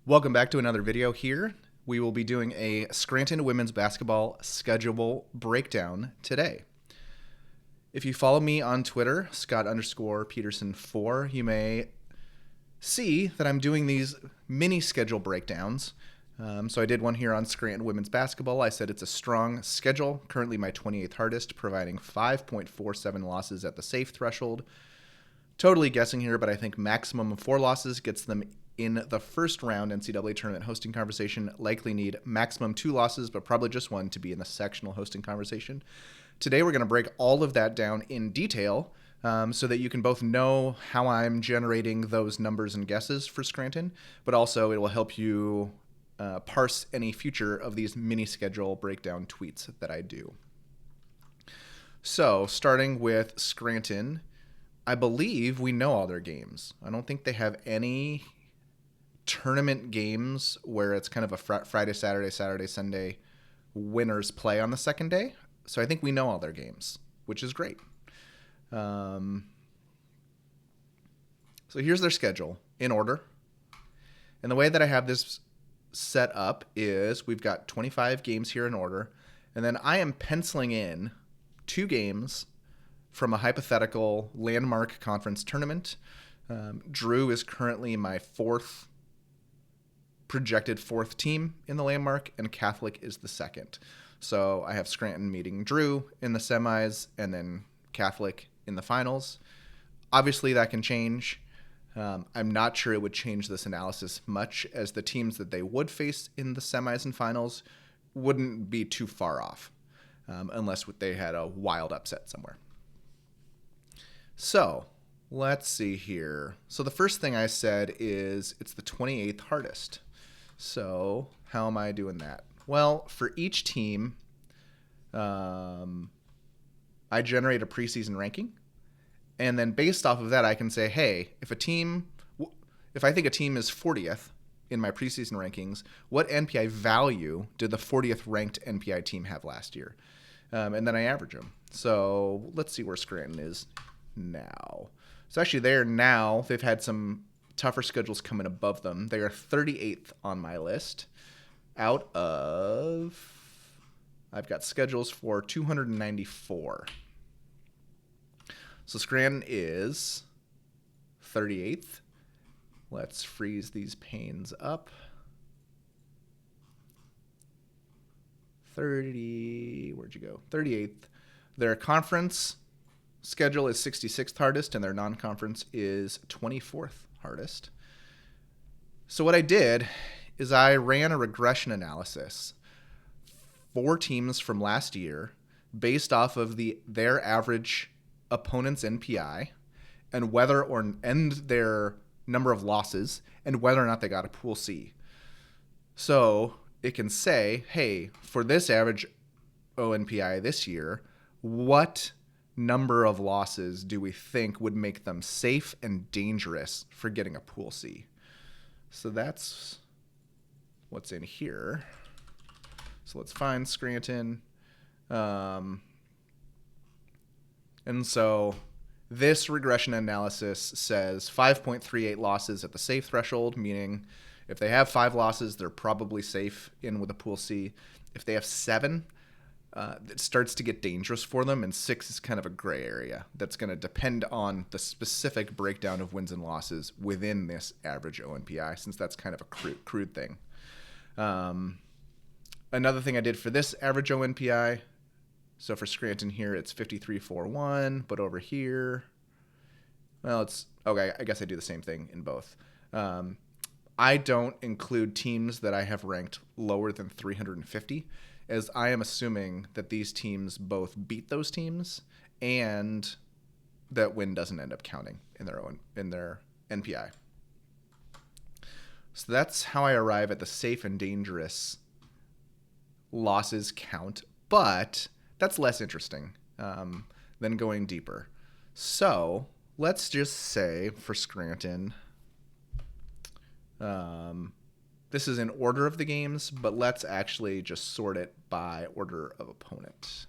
Welcome back to another video here. We will be doing a Scranton women's basketball schedule breakdown today. If you follow me on Twitter, Scott_Peterson4, you may see that I'm doing these mini schedule breakdowns. So I did one here on Scranton women's basketball. I said it's a strong schedule, currently my 28th hardest, providing 5.47 losses at the safe threshold. Totally guessing here, but I think maximum of 4 losses gets them in the first round NCAA tournament hosting conversation. Likely need maximum 2 losses, but probably just 1 to be in the sectional hosting conversation. Today we're going to break all of that down in detail so that you can both know how I'm generating those numbers and guesses for Scranton, but also it will help you parse any future of these mini schedule breakdown tweets that I do. So starting with Scranton, I believe we know all their games. I don't think they have any tournament games where it's kind of a Friday, Saturday, Sunday winners play on the second day. So I think we know all their games, which is great. So here's their schedule in order. And the way that I have this set up is we've got 25 games here in order. And then I am penciling in 2 games from a hypothetical landmark conference tournament. Drew is currently my projected fourth team in the landmark, and Catholic is the second. So I have Scranton meeting Drew in the semis and then Catholic in the finals. Obviously that can change. I'm not sure it would change this analysis much, as the teams that they would face in the semis and finals wouldn't be too far off, unless they had a wild upset somewhere. So let's see here. So the first thing I said is it's the 28th hardest. So how am I doing that? Well, for each team, I generate a preseason ranking. And then based off of that, I can say, hey, if I think a team is 40th in my preseason rankings, what NPI value did the 40th ranked NPI team have last year? And then I average them. So let's see where Scranton is now. So actually they're now, they've had some tougher schedules coming above them. They are 38th on my list out of, I've got schedules for 294. So Scranton is 38th. Let's freeze these panes up. 38th. Their conference schedule is 66th hardest, and their non-conference is 24th hardest. So what I did is I ran a regression analysis for teams from last year based off of their average opponent's NPI and their number of losses and whether or not they got a Pool C. So it can say, hey, for this average ONPI this year, what number of losses do we think would make them safe and dangerous for getting a Pool C? So that's what's in here. So let's find Scranton. And so this regression analysis says 5.38 losses at the safe threshold, meaning if they have 5 losses, they're probably safe in with a Pool C. If they have 7, it starts to get dangerous for them, and 6 is kind of a gray area. That's going to depend on the specific breakdown of wins and losses within this average ONPI, since that's kind of a crude thing. Another thing I did for this average ONPI, so for Scranton here, it's 53.41, but over here, well, it's, okay, I guess I do the same thing in both. I don't include teams that I have ranked lower than 350, as I am assuming that these teams both beat those teams and that win doesn't end up counting in their NPI. So that's how I arrive at the safe and dangerous losses count, but that's less interesting than going deeper. So let's just say for Scranton, this is in order of the games, but let's actually just sort it by order of opponent.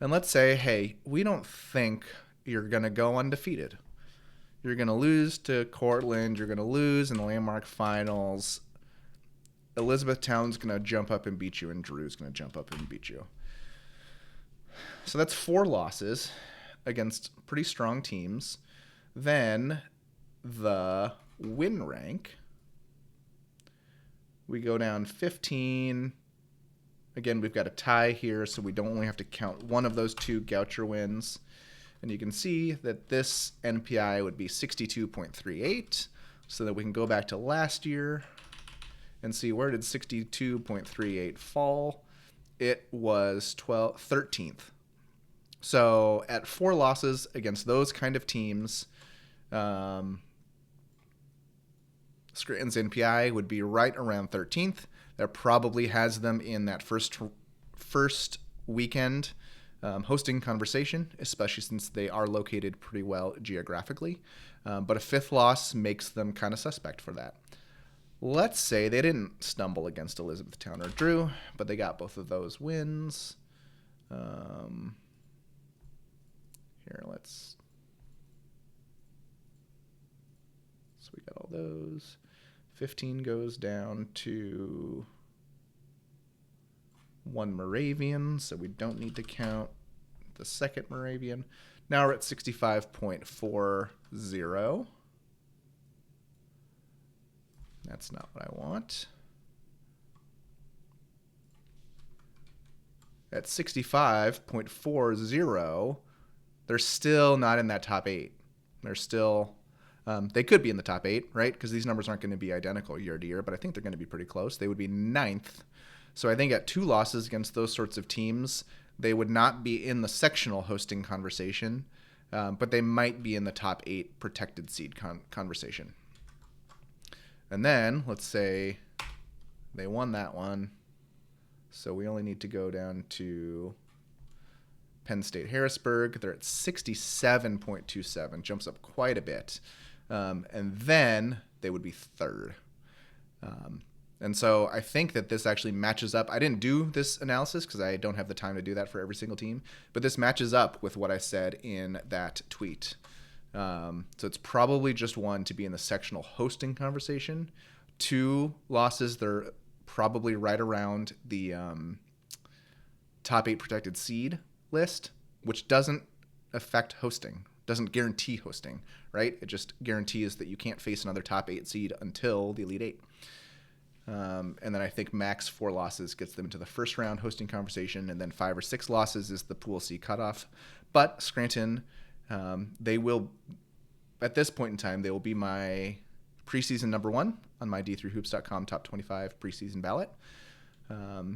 And let's say, hey, we don't think you're going to go undefeated. You're going to lose to Cortland. You're going to lose in the landmark finals. Elizabethtown's going to jump up and beat you, and Drew's going to jump up and beat you. So that's 4 losses against pretty strong teams. Then the win rank, we go down 15. Again, we've got a tie here, so we don't only have to count one of those 2 Goucher wins. And you can see that this NPI would be 62.38, so that we can go back to last year and see where did 62.38 fall. It was 13th. So at 4 losses against those kind of teams, Scranton's NPI would be right around 13th. That probably has them in that first weekend hosting conversation, especially since they are located pretty well geographically. But a 5th loss makes them kind of suspect for that. Let's say they didn't stumble against Elizabethtown or Drew, but they got both of those wins. Here, so we got all those. 15 goes down to 1 Moravian, so we don't need to count the second Moravian. Now we're at 65.40. That's not what I want. At 65.40, they're still not in that top 8. They're still, they could be in the top 8, right? Because these numbers aren't going to be identical year to year, but I think they're going to be pretty close. They would be 9th. So I think at 2 losses against those sorts of teams, they would not be in the sectional hosting conversation, but they might be in the top 8 protected seed conversation. And then let's say they won that one. So we only need to go down to Penn State Harrisburg. They're at 67.27, jumps up quite a bit. And then they would be 3rd. And so I think that this actually matches up. I didn't do this analysis because I don't have the time to do that for every single team, but this matches up with what I said in that tweet. So it's probably just 1 to be in the sectional hosting conversation. 2 losses, they're probably right around the top 8 protected seed list, which doesn't affect hosting, doesn't guarantee hosting, right? It just guarantees that you can't face another top 8 seed until the Elite 8. And then I think max 4 losses gets them into the first round hosting conversation, and then 5 or 6 losses is the Pool C cutoff. But Scranton, they will, at this point in time, they will be my preseason number 1 on my d3hoops.com top 25 preseason ballot.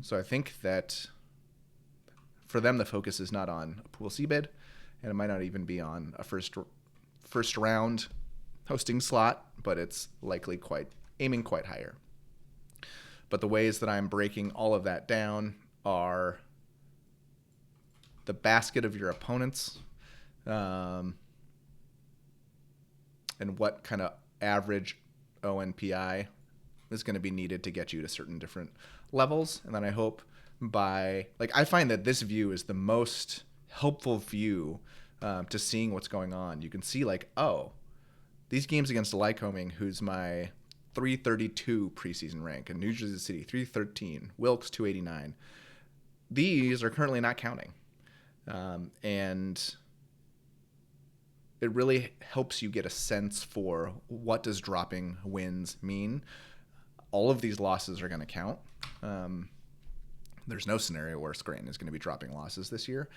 So I think that for them, the focus is not on a Pool C bid, and it might not even be on a first round hosting slot, but it's likely aiming quite higher. But the ways that I'm breaking all of that down are the basket of your opponents, and what kind of average ONPI is going to be needed to get you to certain different levels. And then I hope I find that this view is the most helpful view to seeing what's going on. You can see these games against Lycoming, who's my 332 preseason rank, and New Jersey City 313, Wilkes 289. These are currently not counting, and it really helps you get a sense for what does dropping wins mean. All of these losses are going to count. There's no scenario where Scranton is going to be dropping losses this year.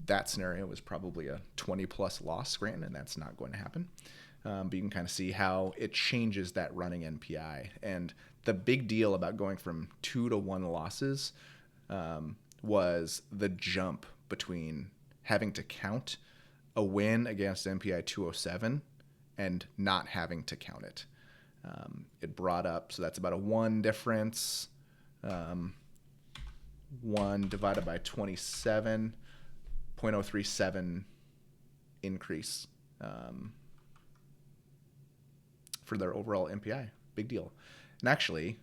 That scenario was probably a 20-plus loss Scranton, and that's not going to happen. But you can kind of see how it changes that running NPI. And the big deal about going from 2 to 1 losses was the jump between having to count a win against NPI 207 and not having to count it. It brought up, so that's about a 1 difference. 1 divided by 27.037 increase for their overall NPI. Big deal. And actually,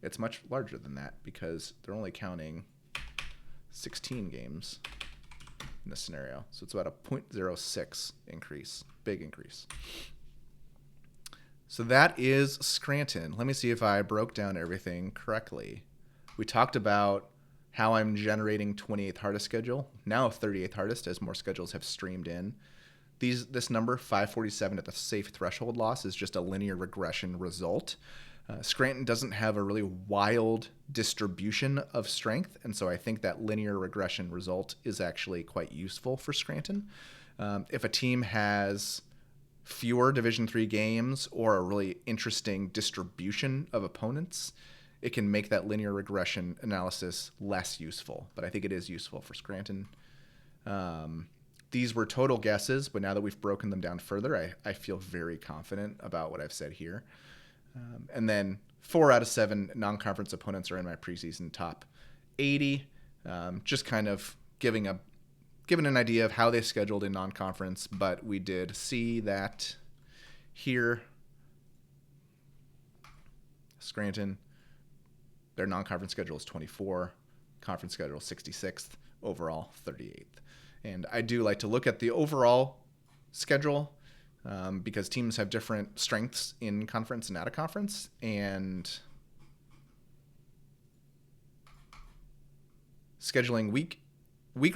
it's much larger than that because they're only counting 16 games in this scenario. So it's about a 0.06 increase Big increase. So that is Scranton. Let me see if I broke down everything correctly. We talked about how I'm generating 28th hardest schedule, now 38th hardest as more schedules have streamed in. This number, 547 at the safe threshold loss, is just a linear regression result. Scranton doesn't have a really wild distribution of strength, and so I think that linear regression result is actually quite useful for Scranton. If a team has fewer Division III games or a really interesting distribution of opponents, it can make that linear regression analysis less useful. But I think it is useful for Scranton. These were total guesses, but now that we've broken them down further, I feel very confident about what I've said here. And then 4 out of 7 non-conference opponents are in my preseason top 80. Just kind of giving an idea of how they scheduled in non-conference, but we did see that here, Scranton, their non-conference schedule is 24, conference schedule 66th, overall 38th. And I do like to look at the overall schedule because teams have different strengths in conference and out of conference, and scheduling weak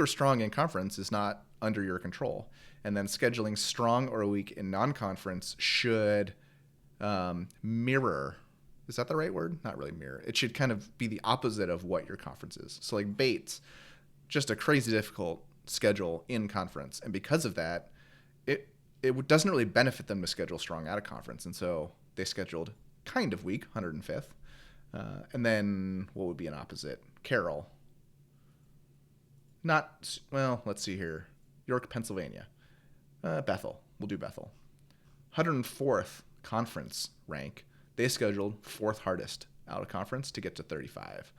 or strong in conference is not under your control. And then scheduling strong or weak in non-conference should mirror. Is that the right word? Not really mirror. It should kind of be the opposite of what your conference is. So like Bates, just a crazy difficult schedule in conference. And because of that, it doesn't really benefit them to schedule strong out of conference. And so they scheduled kind of weak, 105th. And then what would be an opposite? Carroll. Let's see here. York, Pennsylvania. Bethel. We'll do Bethel. 104th conference rank. They scheduled 4th hardest out of conference to get to 35.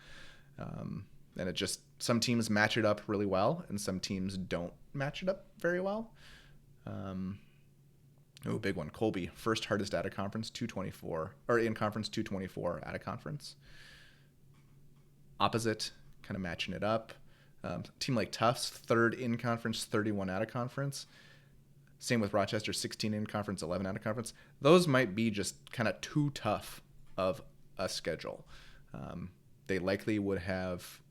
And it just, some teams match it up really well, and some teams don't match it up very well. Big one. Colby, 1st hardest out of conference, 224. Or in conference, 224 out of conference. Opposite, kind of matching it up. Team like Tufts, 3rd in conference, 31 out of conference. Same with Rochester, 16 in conference, 11 out of conference. Those might be just kind of too tough of a schedule. They likely would have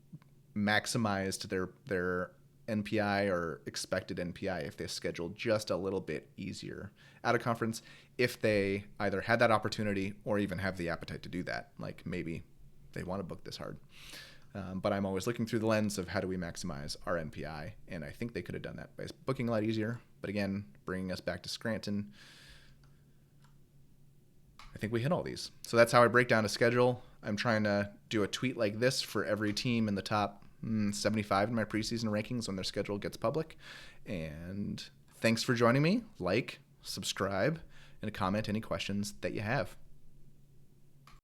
maximized their NPI or expected NPI if they scheduled just a little bit easier out of conference, if they either had that opportunity or even have the appetite to do that. Like maybe they want to book this hard. But I'm always looking through the lens of how do we maximize our NPI, and I think they could have done that by booking a lot easier. But again, bringing us back to Scranton, I think we hit all these. So that's how I break down a schedule. I'm trying to do a tweet like this for every team in the top 75 in my preseason rankings when their schedule gets public. And thanks for joining me. Like, subscribe, and comment any questions that you have.